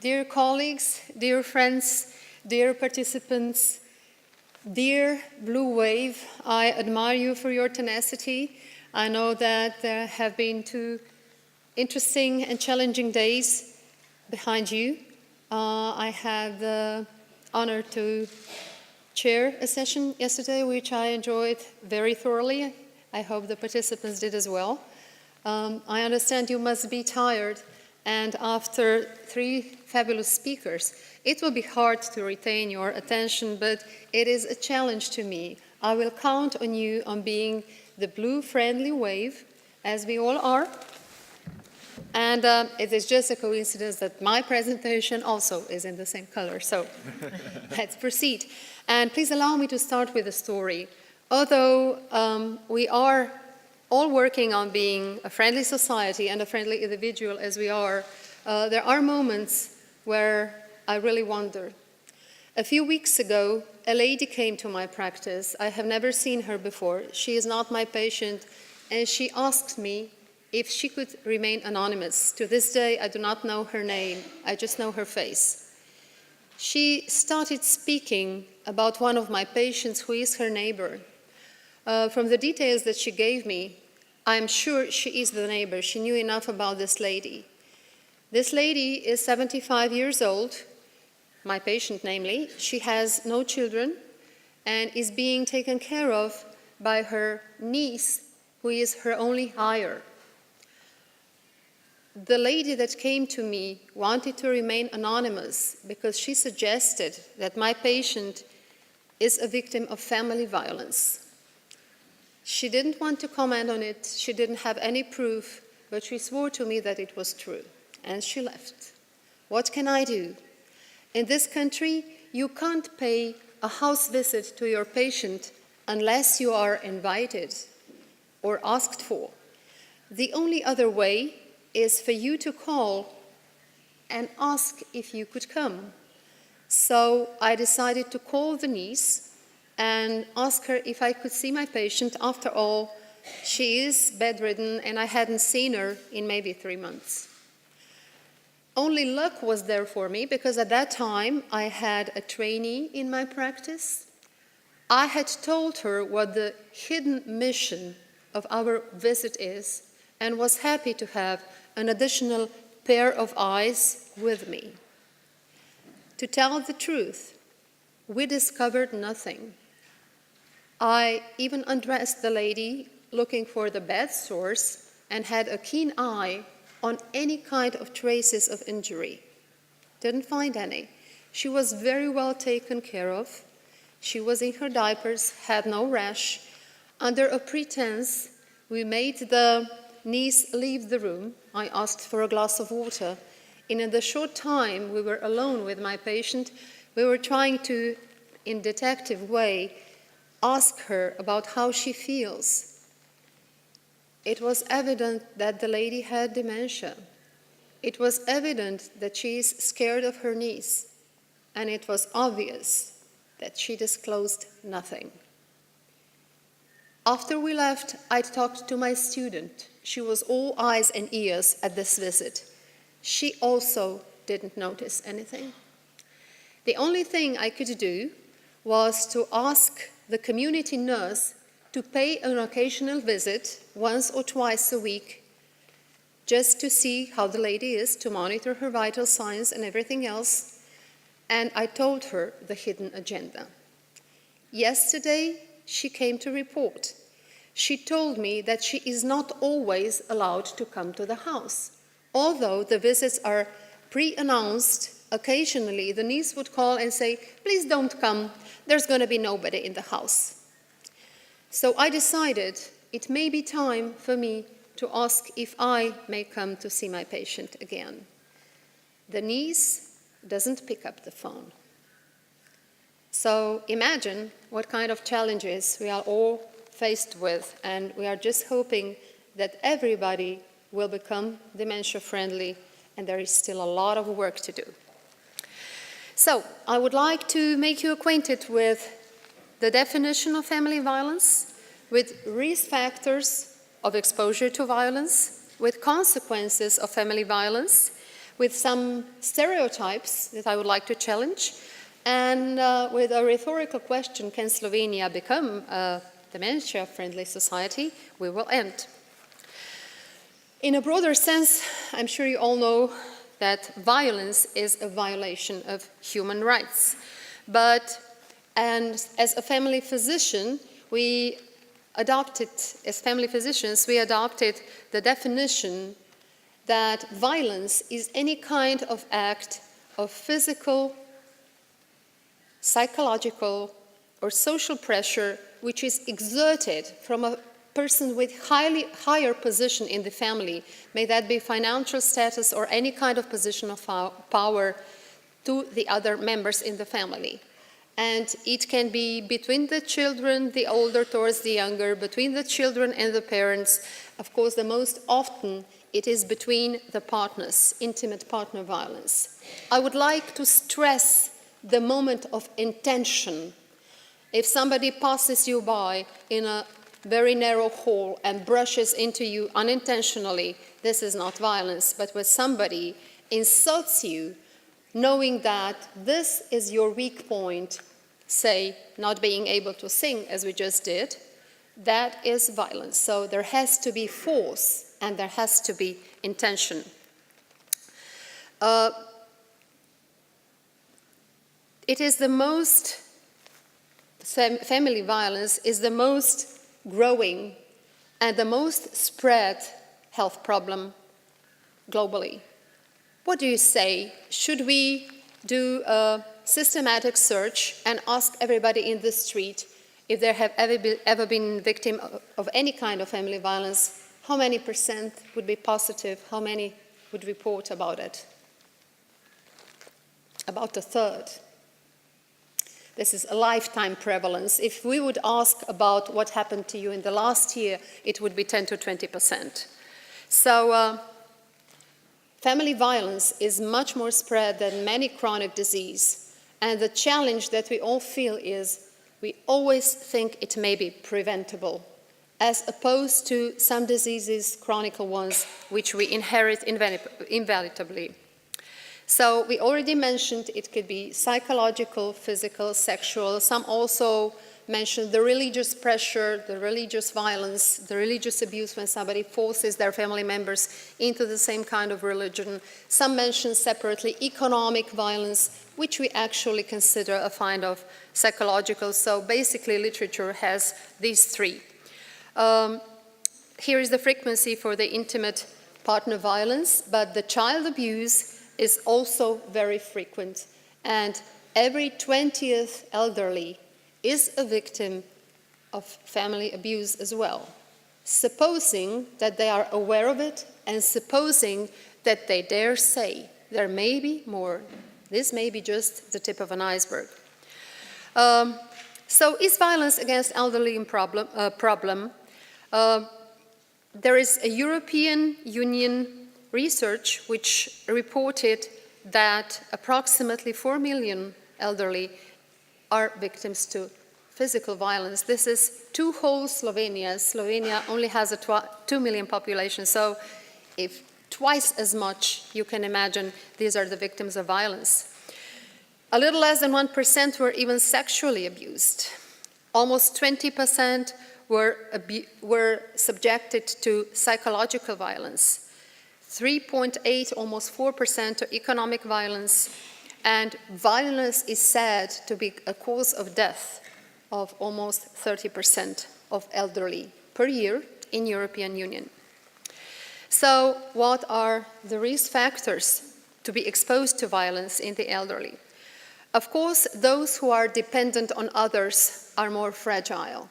Dear colleagues, dear friends, dear participants, dear Blue Wave, I admire you for your tenacity. I know that there have been 2 interesting and challenging days behind you. I had the honor to chair a session yesterday, which I enjoyed very thoroughly. I hope the participants did as well. I understand you must be tired, and after 3 fabulous speakers, it will be hard to retain your attention, but it is a challenge to me. I will count on you on being the blue friendly wave, as we all are. And it is just a coincidence that my presentation also is in the same color. So let's proceed. And please allow me to start with a story. Although we are all working on being a friendly society and a friendly individual as we are, there are moments where I really wonder. A few weeks ago, a lady came to my practice. I have never seen her before. She is not my patient, and she asked me if she could remain anonymous. To this day, I do not know her name. I just know her face. She started speaking about one of my patients who is her neighbor. From the details that she gave me, I'm sure she is the neighbor. She knew enough about this lady. This lady is 75 years old, my patient namely. She has no children and is being taken care of by her niece, who is her only hire. The lady that came to me wanted to remain anonymous because she suggested that my patient is a victim of family violence. She didn't want to comment on it, she didn't have any proof, but she swore to me that it was true, and she left. What can I do? In this country, you can't pay a house visit to your patient unless you are invited or asked for. The only other way is for you to call and ask if you could come. So I decided to call the niece and ask her if I could see my patient. After all, she is bedridden and I hadn't seen her in maybe 3 months. Only luck was there for me because at that time I had a trainee in my practice. I had told her what the hidden mission of our visit is and was happy to have an additional pair of eyes with me. To tell the truth, we discovered nothing. I even undressed the lady looking for the bed sores and had a keen eye on any kind of traces of injury. Didn't find any. She was very well taken care of. She was in her diapers, had no rash. Under a pretense, we made the niece leave the room. I asked for a glass of water. And in the short time we were alone with my patient, we were trying to, in a detective way, ask her about how she feels. It was evident that the lady had dementia. It was evident that she is scared of her niece. And it was obvious that she disclosed nothing. After we left, I talked to my student. She was all eyes and ears at this visit. She also didn't notice anything. The only thing I could do was to ask the community nurse to pay an occasional visit once or twice a week, just to see how the lady is, to monitor her vital signs and everything else. And I told her the hidden agenda. Yesterday, she came to report. She told me that she is not always allowed to come to the house. Although the visits are pre-announced, occasionally the niece would call and say, please don't come, there's going to be nobody in the house. So I decided it may be time for me to ask if I may come to see my patient again. The niece doesn't pick up the phone. So imagine what kind of challenges we are all faced with, and we are just hoping that everybody will become dementia-friendly, and there is still a lot of work to do. So I would like to make you acquainted with the definition of family violence, with risk factors of exposure to violence, with consequences of family violence, with some stereotypes that I would like to challenge, and with a rhetorical question, can Slovenia become a dementia-friendly society? We will end. In a broader sense, I'm sure you all know that violence is a violation of human rights. And as a family physician, we adopted the definition that violence is any kind of act of physical, psychological, or social pressure which is exerted from a person with higher position in the family, may that be financial status or any kind of position of power, to the other members in the family. And it can be between the children, the older towards the younger, between the children and the parents. Of course, the most often it is between the partners, intimate partner violence. I would like to stress the moment of intention. If somebody passes you by in a very narrow hall and brushes into you unintentionally, this is not violence. But when somebody insults you, knowing that this is your weak point, say, not being able to sing, as we just did, that is violence. So there has to be force and there has to be intention. It is the most, family violence is the most growing and the most spread health problem globally. What do you say? Should we do a systematic search and ask everybody in the street if they have ever been victim of any kind of family violence? How many percent would be positive? How many would report about it? About a third. This is a lifetime prevalence. If we would ask about what happened to you in the last year, it would be 10 to 20%. So family violence is much more spread than many chronic disease. And the challenge that we all feel is we always think it may be preventable, as opposed to some diseases, chronic ones, which we inherit inevitably. So we already mentioned it could be psychological, physical, sexual. Some also mentioned the religious pressure, the religious violence, the religious abuse when somebody forces their family members into the same kind of religion. Some mentioned separately economic violence, which we actually consider a kind of psychological. So basically literature has these three. Here is the frequency for the intimate partner violence, but the child abuse is also very frequent, and every 20th elderly is a victim of family abuse as well, supposing that they are aware of it and supposing that they dare say there may be more. This may be just the tip of an iceberg. So is violence against elderly a problem? There is a European Union research which reported that approximately 4 million elderly are victims to physical violence. This is two whole Slovenias. Slovenia only has a 2 million population, so if twice as much, you can imagine these are the victims of violence. A little less than 1% were even sexually abused. Almost 20% were subjected to psychological violence. 3.8, almost 4% to economic violence, and violence is said to be a cause of death of almost 30% of elderly per year in European Union. So what are the risk factors to be exposed to violence in the elderly? Of course, those who are dependent on others are more fragile.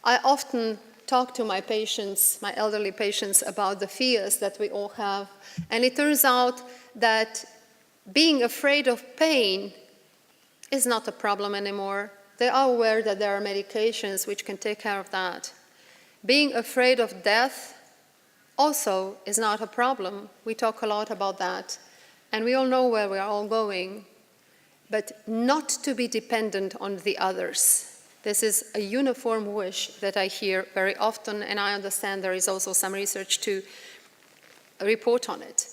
I often talk to my patients, my elderly patients, about the fears that we all have. And it turns out that being afraid of pain is not a problem anymore. They are aware that there are medications which can take care of that. Being afraid of death also is not a problem. We talk a lot about that. And we all know where we are all going. But not to be dependent on the others. This is a uniform wish that I hear very often, and I understand there is also some research to report on it.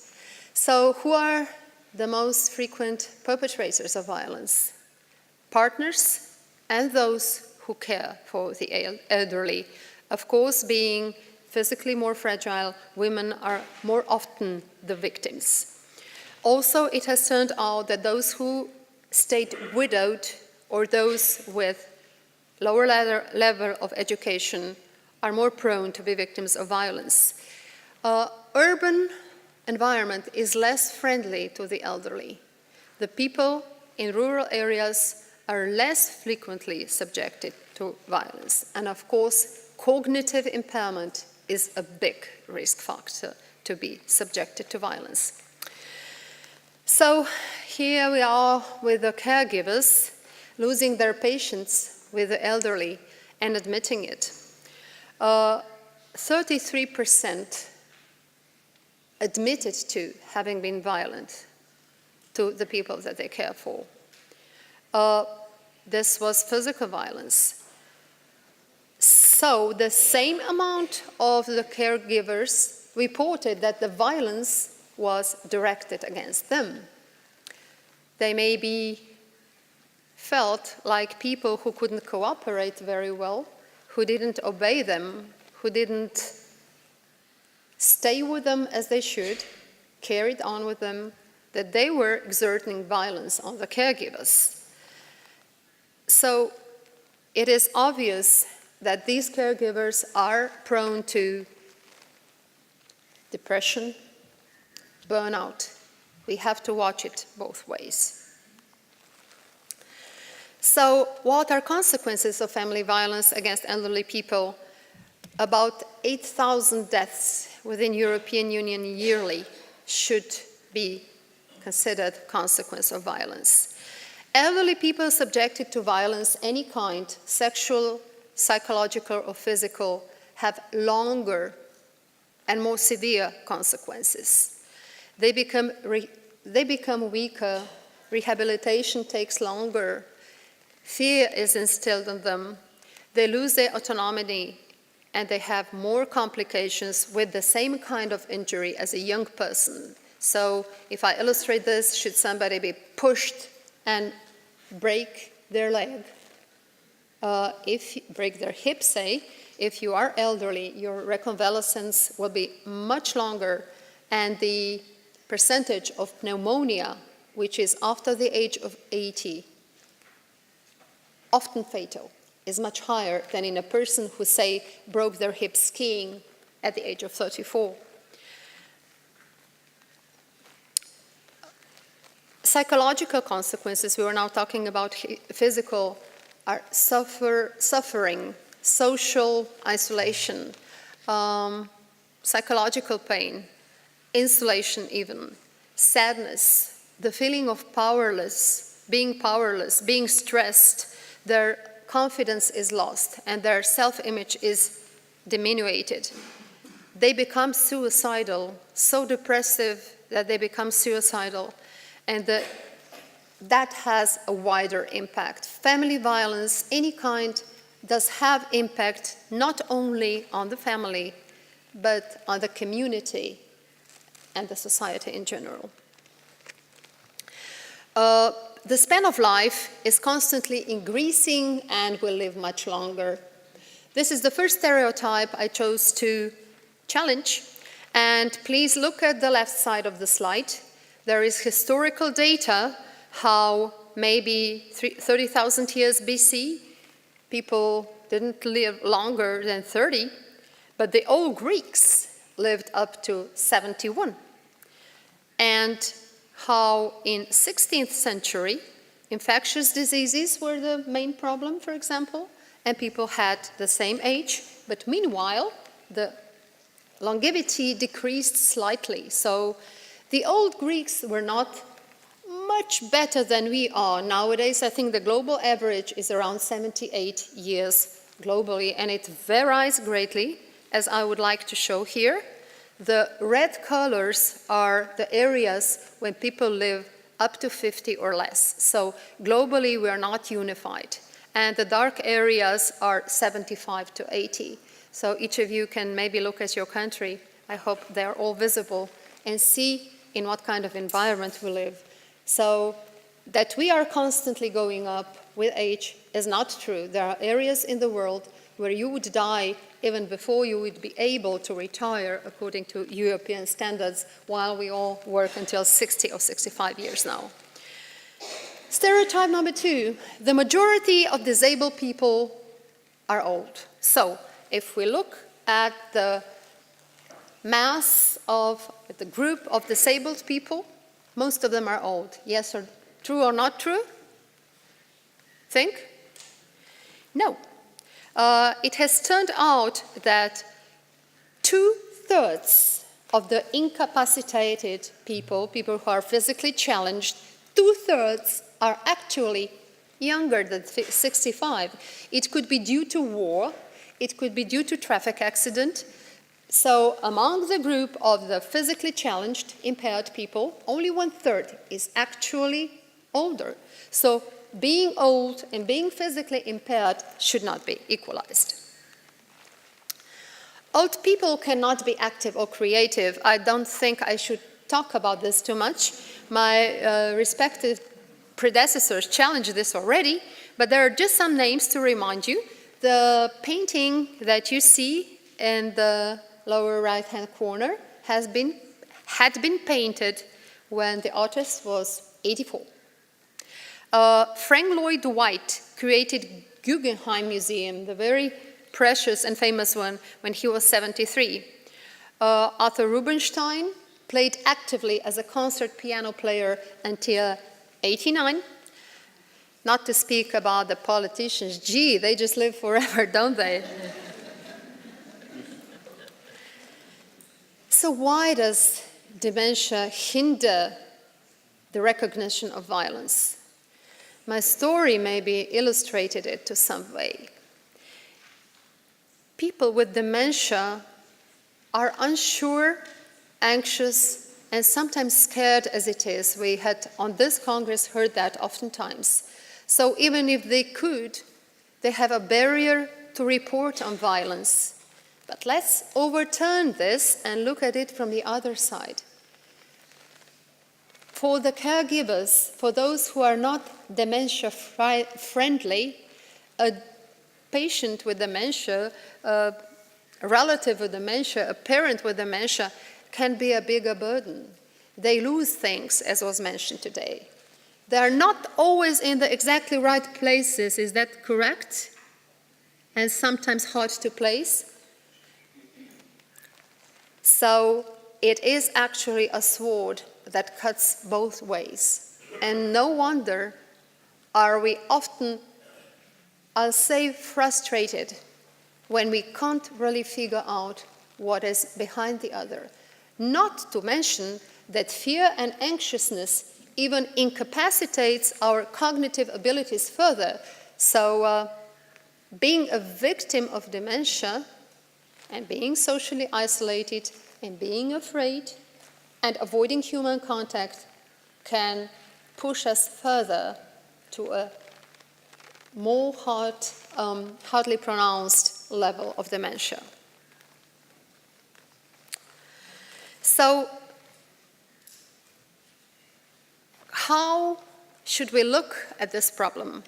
So who are the most frequent perpetrators of violence? Partners and those who care for the elderly. Of course, being physically more fragile, women are more often the victims. Also, it has turned out that those who stayed widowed or those with lower level of education are more prone to be victims of violence. Urban environment is less friendly to the elderly. The people in rural areas are less frequently subjected to violence. And of course, cognitive impairment is a big risk factor to be subjected to violence. So here we are with the caregivers losing their patience with the elderly and admitting it. 33% admitted to having been violent to the people that they care for. This was physical violence. So the same amount of the caregivers reported that the violence was directed against them. They maybe felt like people who couldn't cooperate very well, who didn't obey them, who didn't stay with them as they should, carried on with them, that they were exerting violence on the caregivers. So it is obvious that these caregivers are prone to depression, burnout. We have to watch it both ways. So what are consequences of family violence against elderly people? About 8,000 deaths within European Union yearly should be considered consequence of violence. Elderly people subjected to violence, any kind, sexual, psychological, or physical, have longer and more severe consequences. They become weaker, rehabilitation takes longer, fear is instilled in them, they lose their autonomy, and they have more complications with the same kind of injury as a young person. So if I illustrate this, should somebody be pushed and break their leg, break their hip, say, if you are elderly, your reconvalescence will be much longer, and the percentage of pneumonia, which is after the age of 80, often fatal, is much higher than in a person who, say, broke their hip skiing at the age of 34. Psychological consequences, we were now talking about physical, are suffering, social isolation, psychological pain, insulation even, sadness, the feeling of powerless, being stressed, their confidence is lost and their self-image is diminuted. They become suicidal, so depressive that they become suicidal, and that has a wider impact. Family violence, any kind, does have impact not only on the family, but on the community and the society in general. The span of life is constantly increasing and will live much longer. This is the first stereotype I chose to challenge. And please look at the left side of the slide. There is historical data how maybe 30,000 years BC, people didn't live longer than 30, but the old Greeks lived up to 71. And how in 16th century, infectious diseases were the main problem, for example, and people had the same age, but meanwhile, the longevity decreased slightly. So the old Greeks were not much better than we are. Nowadays, I think the global average is around 78 years globally, and it varies greatly, as I would like to show here. The red colors are the areas when people live up to 50 or less. So globally, we are not unified. And the dark areas are 75 to 80. So each of you can maybe look at your country. I hope they're all visible and see in what kind of environment we live. So that we are constantly going up with age is not true. There are areas in the world where you would die even before you would be able to retire according to European standards, while we all work until 60 or 65 years now. Stereotype number 2, the majority of disabled people are old. So if we look at the mass of the group of disabled people, most of them are old. Yes or true or not true? Think? No. It has turned out that 2/3 of the incapacitated people, people who are physically challenged, 2/3 are actually younger than 65. It could be due to war, it could be due to traffic accident. So among the group of the physically challenged, impaired people, only 1/3 is actually older. So being old and being physically impaired should not be equalized. Old people cannot be active or creative. I don't think I should talk about this too much. My respective predecessors challenged this already, but there are just some names to remind you. The painting that you see in the lower right-hand corner had been painted when the artist was 84. Frank Lloyd Wright created Guggenheim Museum, the very precious and famous one, when he was 73. Arthur Rubinstein played actively as a concert piano player until 89. Not to speak about the politicians. Gee, they just live forever, don't they? So why does dementia hinder the recognition of violence? My story maybe illustrated it to some way. People with dementia are unsure, anxious, and sometimes scared as it is. We had on this Congress heard that oftentimes. So even if they could, they have a barrier to report on violence. But let's overturn this and look at it from the other side. For the caregivers, for those who are not dementia-friendly, a patient with dementia, a relative with dementia, a parent with dementia can be a bigger burden. They lose things, as was mentioned today. They are not always in the exactly right places, is that correct? And sometimes hard to place. So it is actually a sword that cuts both ways. And no wonder are we often, I'll say, frustrated when we can't really figure out what is behind the other. Not to mention that fear and anxiousness even incapacitates our cognitive abilities further. So being a victim of dementia and being socially isolated and being afraid and avoiding human contact can push us further to a more hardly pronounced level of dementia. So how should we look at this problem?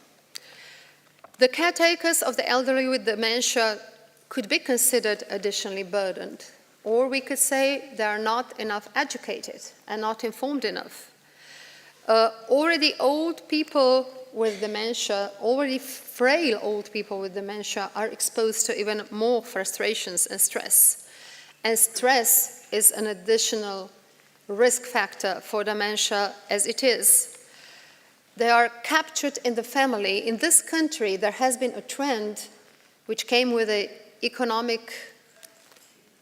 The caretakers of the elderly with dementia could be considered additionally burdened, or we could say they are not enough educated and not informed enough. Already old people with dementia, already frail old people with dementia are exposed to even more frustrations and stress. And stress is an additional risk factor for dementia as it is. They are captured in the family. In this country, there has been a trend which came with an economic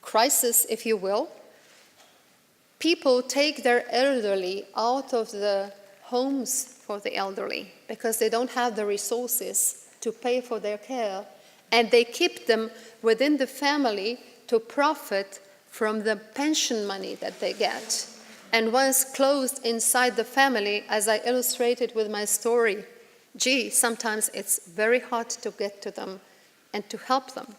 crisis, if you will. People take their elderly out of the homes for the elderly because they don't have the resources to pay for their care, and they keep them within the family to profit from the pension money that they get. And once closed inside the family, as I illustrated with my story, gee, sometimes it's very hard to get to them and to help them.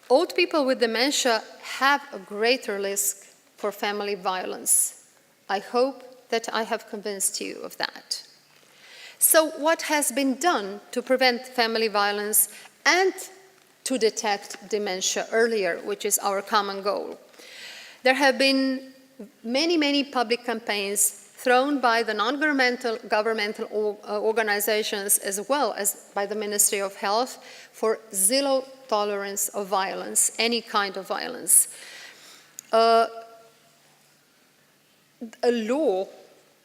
Old people with dementia have a greater risk for family violence. I hope that I have convinced you of that. So what has been done to prevent family violence and to detect dementia earlier, which is our common goal? There have been many public campaigns thrown by the non-governmental organizations as well as by the Ministry of Health for zero tolerance of violence, any kind of violence. A law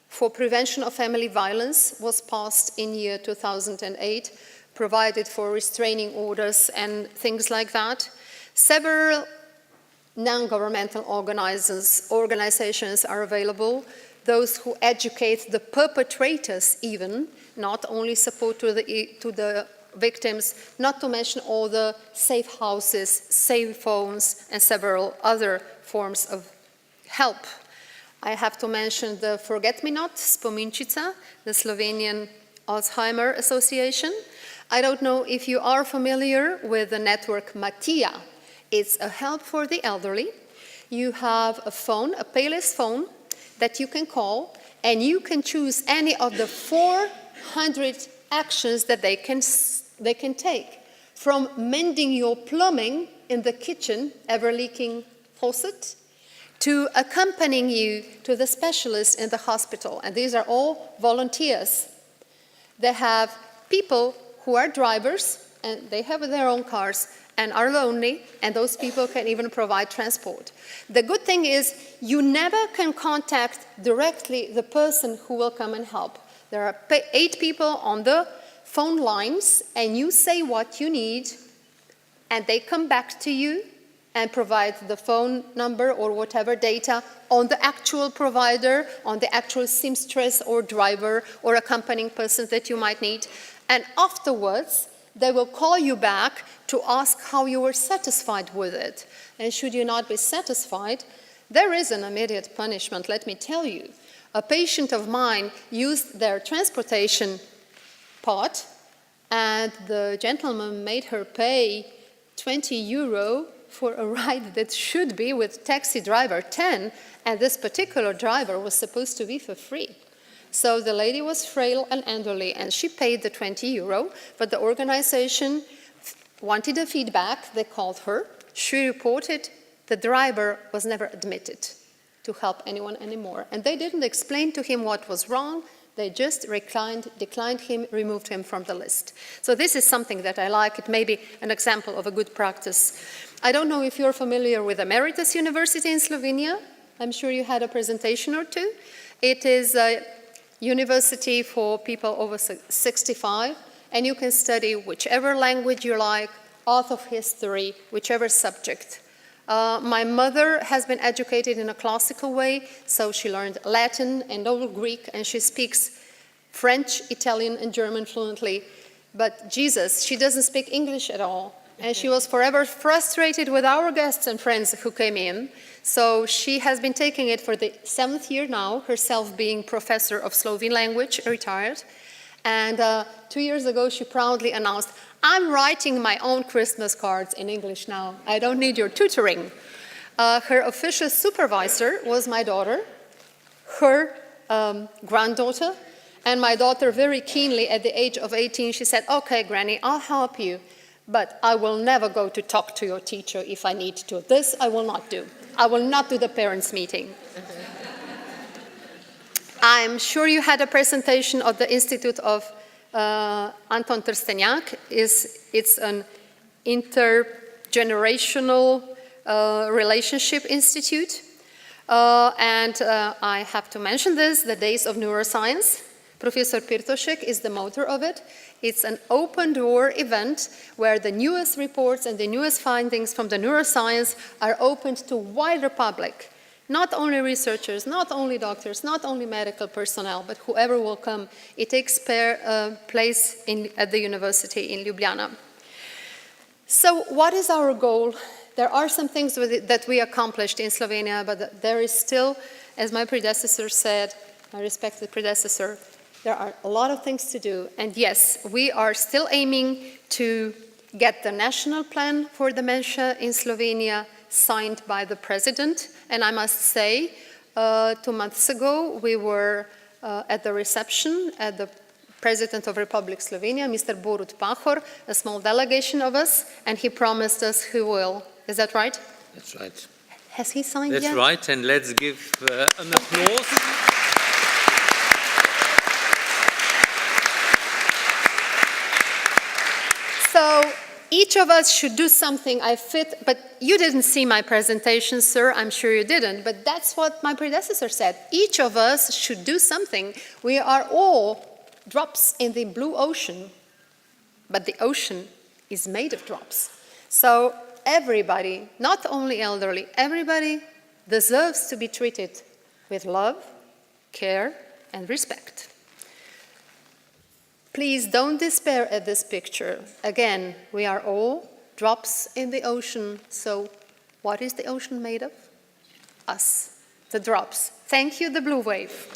for prevention of family violence was passed in year 2008, provided for restraining orders and things like that. Several non-governmental organizations are available, those who educate the perpetrators even, not only support to the victims, not to mention all the safe houses, safe phones, and several other forms of help. I have to mention the Forget-Me-Not, Spominčica, the Slovenian Alzheimer Association. I don't know if you are familiar with the network Matija. It's a help for the elderly. You have a phone, a payless phone, that you can call, and you can choose any of the 400 actions that they can take. From mending your plumbing in the kitchen, ever-leaking faucet, to accompanying you to the specialist in the hospital. And these are all volunteers. They have people who are drivers, and they have their own cars, and are lonely, and those people can even provide transport. The good thing is you never can contact directly the person who will come and help. There are 8 people on the phone lines, and you say what you need, and they come back to you and provide the phone number or whatever data on the actual provider, on the actual seamstress or driver or accompanying person that you might need. And afterwards, they will call you back to ask how you were satisfied with it. And should you not be satisfied, there is an immediate punishment, let me tell you. A patient of mine used their transportation pot, and the gentleman made her pay 20 euro for a ride that should be with taxi driver 10, and this particular driver was supposed to be for free. So the lady was frail and elderly, and she paid the 20 euro, but the organization wanted a feedback. They called her. She reported the driver was never admitted to help anyone anymore. And they didn't explain to him what was wrong. They just declined him, removed him from the list. So this is something that I like. It may be an example of a good practice. I don't know if you're familiar with Emeritus University in Slovenia. I'm sure you had a presentation or two. It is a university for people over 65, and you can study whichever language you like, art of history, whichever subject. My mother has been educated in a classical way, so she learned Latin and Old Greek, and she speaks French, Italian, and German fluently. But Jesus, she doesn't speak English at all. And she was forever frustrated with our guests and friends who came in. So she has been taking it for the 7th year now, herself being professor of Slovene language, retired. And 2 years ago, she proudly announced, I'm writing my own Christmas cards in English now. I don't need your tutoring. Her official supervisor was my daughter, her granddaughter, and my daughter very keenly at the age of 18, she said, okay, Granny, I'll help you, but I will never go to talk to your teacher if I need to. This I will not do. I will not do the parents' meeting. I'm sure you had a presentation of the Institute of Anton Trstenjak. It's an intergenerational relationship institute. And I have to mention this, the Days of Neuroscience. Professor Pirtošek is the motor of it. It's an open-door event where the newest reports and the newest findings from the neuroscience are opened to wider public. Not only researchers, not only doctors, not only medical personnel, but whoever will come. It takes place at the university in Ljubljana. So what is our goal? There are some things that we accomplished in Slovenia, but there is still, as my predecessor said, my respected predecessor, there are a lot of things to do. And yes, we are still aiming to get the national plan for dementia in Slovenia signed by the president. And I must say, 2 months ago, we were at the reception at the President of Republic Slovenia, Mr. Borut Pahor, a small delegation of us, and he promised us he will. Is that right? That's right. Has he signed yet? That's right, and let's give an applause. So each of us should do something. But you didn't see my presentation, sir. I'm sure you didn't. But that's what my predecessor said. Each of us should do something. We are all drops in the blue ocean, but the ocean is made of drops. So everybody, not only elderly, everybody deserves to be treated with love, care, and respect. Please don't despair at this picture. Again, we are all drops in the ocean. So what is the ocean made of? Us, the drops. Thank you, the Blue Wave.